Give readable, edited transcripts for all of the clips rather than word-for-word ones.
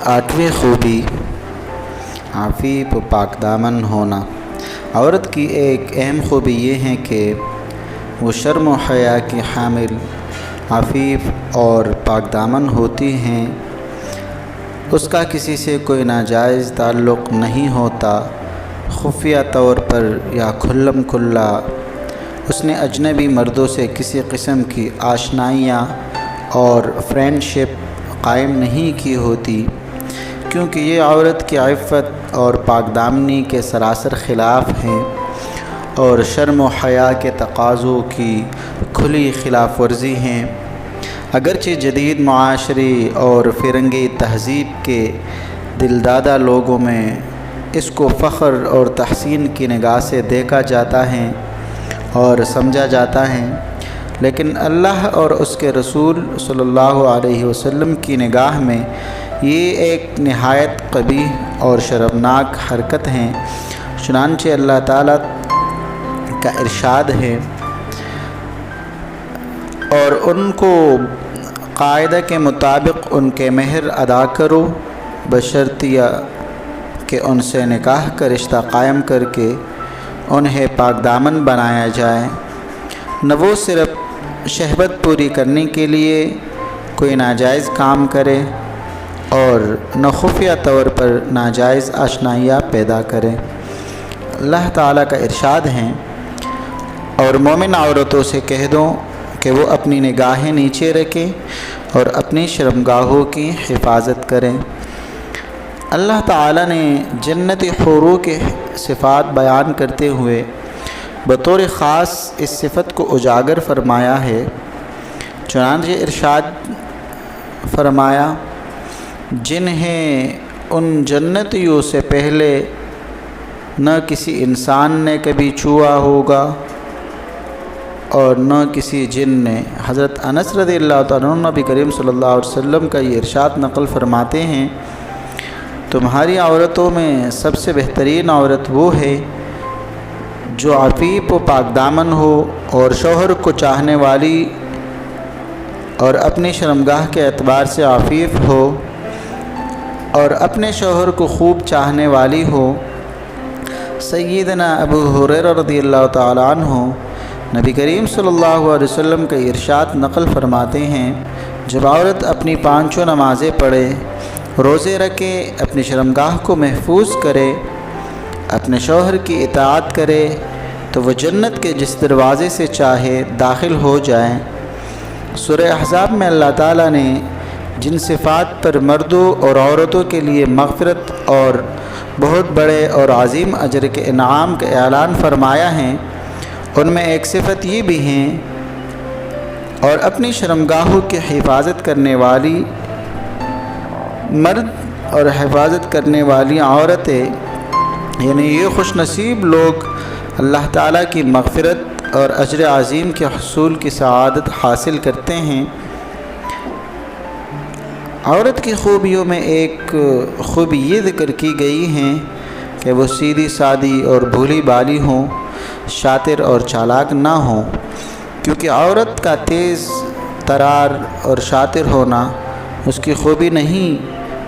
आठवीं खूबी आफ़ीफ़ व पाकदामन होना। औरत की एक अहम खूबी ये है कि वो शर्म व हया की हामिल, आफ़ीफ़ और पाकदामन होती हैं। उसका किसी से कोई नाजायज़ ताल्लुक़ नहीं होता। खुफिया तौर पर या खुल्लम खुल्ला उसने अजनबी मर्दों से किसी किस्म की आशनाइयाँ और फ्रेंडशिप कायम नहीं की होती, क्योंकि ये औरत की इफ़्फ़त और पाकदामनी के सरासर ख़िलाफ़ हैं और शर्म व हया के तकाज़ों की खुली खिलाफ वर्जी हैं। अगरचे जदीद मुआशरी और फ़िरंगी तहज़ीब के दिलदादा लोगों में इसको फ़ख्र और तहसीन की निगाह से देखा जाता है और समझा जाता है, लेकिन अल्लाह और उसके रसूल सल्लल्लाहु अलैहि वसल्लम की निगाह में ये एक नहायत क़बीह और शर्मनाक हरकत है। चुनांचे अल्लाह ताला का इरशाद है, और उनको कायदा के मुताबिक उनके महर अदा करो, बशर्तिया कि उनसे निकाह का रिश्ता कायम करके उन्हें पाकदामन बनाया जाए। न वो सिर्फ़ शहवत पूरी करने के लिए कोई नाजायज़ काम करे और न खुफिया तौर पर नाजायज़ आशनाइयाँ पैदा करें। अल्लाह ताला का इरशाद है, और मोमिन औरतों से कह दो कि वो अपनी निगाहें नीचे रखें और अपनी शर्मगाहों की हिफाजत करें। अल्लाह ताला ने जन्नती हुरों के सिफ़ात बयान करते हुए बतौर ख़ास इस सिफ़त को उजागर फरमाया है। चुनांचे इरशाद फरमाया, जिन्हें उन जन्नतियों से पहले न किसी इंसान ने कभी छुआ होगा और न किसी जिन ने। हज़रत अनस रज़ियल्लाहु तआला अन्हु नबी करीम सल्लल्लाहु अलैहि वसल्लम का ये इरशाद नक़ल फरमाते हैं, तुम्हारी औरतों में सबसे बेहतरीन औरत वो है जो आफ़ीफ़ व पाकदामन हो और शौहर को चाहने वाली और अपनी शर्मगाह के एतबार से आफ़ीफ़ हो और अपने शौहर को खूब चाहने वाली हो। सय्यदना अबू हुरैरा रज़ियल्लाहु तआला अन्हु नबी करीम सल्लल्लाहु अलैहि वसल्लम का इरशाद नक़ल फरमाते हैं, जब औरत अपनी पाँचों नमाज़ें पढ़े, रोज़े रखे, अपनी शर्मगाह को महफूज करे, अपने शौहर की इताअत करे, तो वह जन्नत के जिस दरवाज़े से चाहे दाखिल हो जाए। सूरह अहज़ाब में अल्लाह ताला ने जिन सिफ़ात पर मर्दों और औरतों के लिए मग़फ़िरत और बहुत बड़े और अज़ीम अजर के इनाम का ऐलान फरमाया है, उनमें एक सिफ़त ये भी हैं, और अपनी शर्मगाहों की हिफाजत करने वाली मर्द और हिफाजत करने वाली औरतें, यानी ये खुशनसीब लोग अल्लाह ताला की मग़फ़िरत और अजर अज़ीम के हसूल की सआदत हासिल करते हैं। औरत की खूबियों में एक खूबी ये ज़िक्र की गई है कि वो सीधी सादी और भोली भाली हों, शातिर और चालाक ना हों, क्योंकि औरत का तेज़ तरार और शातिर होना उसकी खूबी नहीं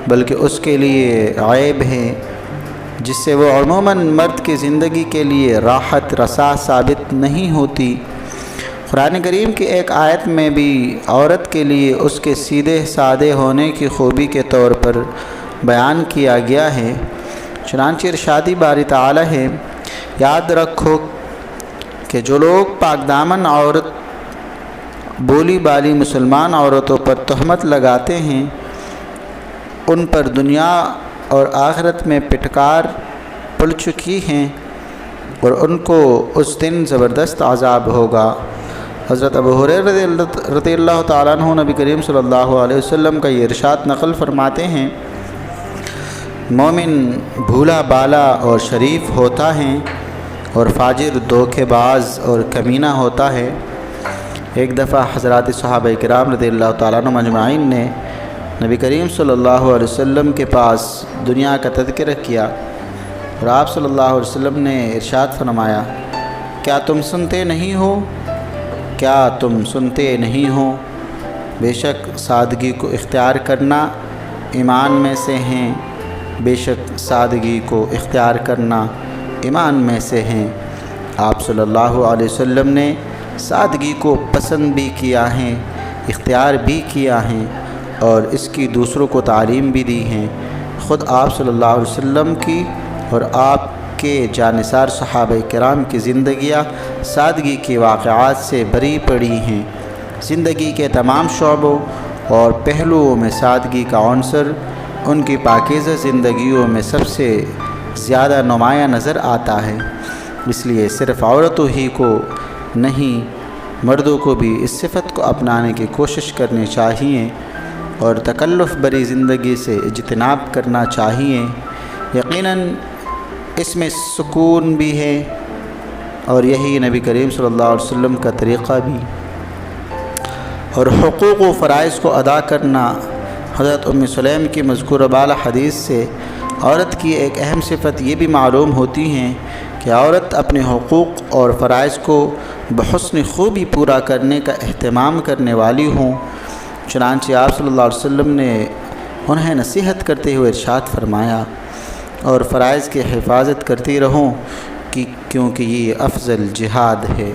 बल्कि उसके लिए ऐब है, जिससे वो अमूमन मर्द की ज़िंदगी के लिए राहत रसा साबित नहीं होती। कुरान करीम की एक आयत में भी औरत के लिए उसके सीधे सादे होने की खूबी के तौर पर बयान किया गया है। चुनांचे इरशादी बारी ताला है, याद रखो कि जो लोग पाकदामन औरत बोली बाली मुसलमान औरतों पर तहमत लगाते हैं, उन पर दुनिया और आखिरत में पिटकार पड़ चुकी हैं और उनको उस दिन ज़बरदस्त अज़ाब होगा। हज़रत अबू हुरैरा रज़ियल्लाहु तआला अन्हु नबी करीम सल्लल्लाहु अलैहि वसल्लम का ये इरशाद नक़ल फरमाते हैं, मोमिन भूला बाला और शरीफ होता है और फाजिर धोखेबाज और कमीना होता है। एक दफ़ा हज़रात सहाबा किराम रज़ियल्लाहु तआला अन्हुम अजमाइन ने नबी करीम सल्लल्लाहु अलैहि वसल्लम के पास दुनिया का तज़किरा किया और आप सल्लल्लाहु अलैहि वसल्लम ने इरशाद फरमाया, क्या तुम सुनते नहीं हो, क्या तुम सुनते नहीं हो, बेशक सादगी को इख्तियार करना ایمان میں سے ہیں، بے شک سادگی کو اختیار کرنا ایمان میں سے ہیں۔ آپ صلی اللہ علیہ وسلم نے سادگی کو پسند بھی کیا ہے، اختیار بھی کیا ہے اور اس کی دوسروں کو تعلیم بھی دی ہیں۔ خود آپ صلی اللہ علیہ وسلم کی اور آپ کے جانثار صحابہ کرام کی زندگیاں سادگی کے واقعات سے بری پڑی ہیں۔ زندگی کے تمام شعبوں اور پہلوؤں میں سادگی کا عنصر ان کی پاکیزہ زندگیوں میں سب سے زیادہ نمایاں نظر آتا ہے۔ اس لیے صرف عورتوں ہی کو نہیں، مردوں کو بھی اس صفت کو اپنانے کی کوشش کرنی چاہیے اور تکلف بری زندگی سے اجتناب کرنا چاہیے۔ یقیناً اس میں سکون بھی ہے اور یہی نبی کریم صلی اللہ علیہ وسلم کا طریقہ بھی۔ اور حقوق و فرائض کو ادا کرنا، حضرت ام سلیم کی مذکورہ بالا حدیث سے عورت کی ایک اہم صفت یہ بھی معلوم ہوتی ہیں کہ عورت اپنے حقوق اور فرائض کو بحسن خوبی پورا کرنے کا اہتمام کرنے والی ہوں۔ چنانچہ آپ صلی اللہ علیہ وسلم نے انہیں نصیحت کرتے ہوئے ارشاد فرمایا، اور فرائض کی حفاظت کرتی رہوں کیونکہ یہ افضل جہاد ہے۔